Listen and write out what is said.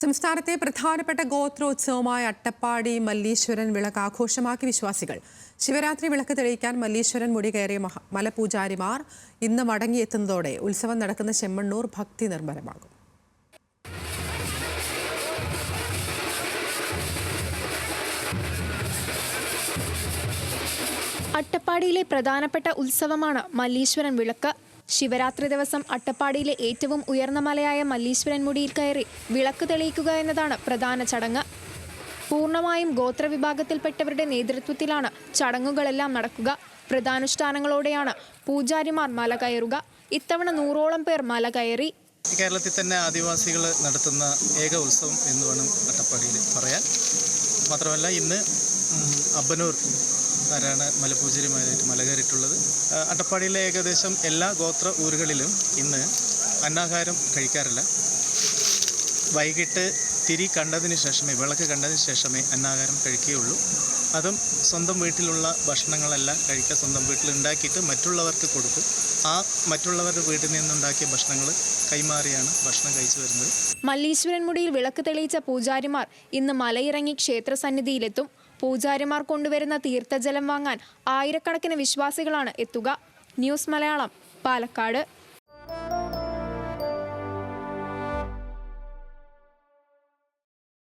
സംസ്ഥാനത്തെ പ്രധാനപ്പെട്ട ഗോത്രോത്സവമായ അട്ടപ്പാടി മല്ലീശ്വരൻ വിളക്ക് ആഘോഷമാക്കി വിശ്വാസികൾ. ശിവരാത്രി വിളക്ക് തെളിയിക്കാൻ മല്ലീശ്വരൻ മുടി കയറിയ മലപൂജാരിമാർ ഇന്ന് മടങ്ങിയെത്തുന്നതോടെ ഉത്സവം നടക്കുന്ന ചെമ്മണ്ണൂർ ഭക്തി നിർമ്മലമാകും. അട്ടപ്പാടിയിലെ പ്രധാനപ്പെട്ട ഉത്സവമാണ് മല്ലീശ്വരൻ വിളക്ക്. ശിവരാത്രി ദിവസം അട്ടപ്പാടിയിലെ ഏറ്റവും ഉയർന്ന മലയായ മല്ലീശ്വരൻ മുടിയിൽ കയറി വിളക്ക് തെളിയിക്കുക എന്നതാണ് പ്രധാന ചടങ്ങ്. പൂർണ്ണമായും ഗോത്രവിഭാഗത്തിൽപ്പെട്ടവരുടെ നേതൃത്വത്തിലാണ് ചടങ്ങുകളെല്ലാം നടക്കുക. വ്രതാനുഷ്ഠാനങ്ങളോടെയാണ് പൂജാരിമാർ മല കയറുക. ഇത്തവണ 100ഓളം പേർ മല കയറി. കേരളത്തിൽ തന്നെ ആദിവാസികൾ നടത്തുന്ന ഏക ഉത്സവം എന്ന് വേണം അട്ടപ്പാടിയിൽ പറയാൻ. മാത്രമല്ല ഇന്ന് അബ്ബനൂർ ആരാണ് മലപൂജാരിമാരായിട്ട് മല കയറിയിട്ടുള്ളത്. അട്ടപ്പാടിയിലെ ഏകദേശം എല്ലാ ഗോത്ര ഊരുകളിലും ഇന്ന് അന്നാഹാരം കഴിക്കാറില്ല. വൈകിട്ട് തിരി കണ്ടതിന് ശേഷമേ, വിളക്ക് കണ്ടതിന് ശേഷമേ അന്നാഹാരം കഴിക്കുകയുള്ളൂ. അതും സ്വന്തം വീട്ടിലുള്ള ഭക്ഷണങ്ങളെല്ലാം കഴിക്കുക, സ്വന്തം വീട്ടിൽ ഉണ്ടാക്കിയിട്ട് മറ്റുള്ളവർക്ക് കൊടുക്കും. ആ മറ്റുള്ളവരുടെ വീട്ടിൽ നിന്നുണ്ടാക്കിയ ഭക്ഷണങ്ങൾ കൈമാറിയാണ് ഭക്ഷണം കഴിച്ചു വരുന്നത്. മല്ലീശ്വരൻ മുടിയിൽ വിളക്ക് തെളിയിച്ച പൂജാരിമാർ ഇന്ന് മലയിറങ്ങി ക്ഷേത്രസന്നിധിയിലെത്തും. പൂജാരിമാർ കൊണ്ടുവരുന്ന തീർത്ഥജലം വാങ്ങാൻ ആയിരക്കണക്കിന് വിശ്വാസികളാണ് എത്തുക. ന്യൂസ് മലയാളം, പാലക്കാട്.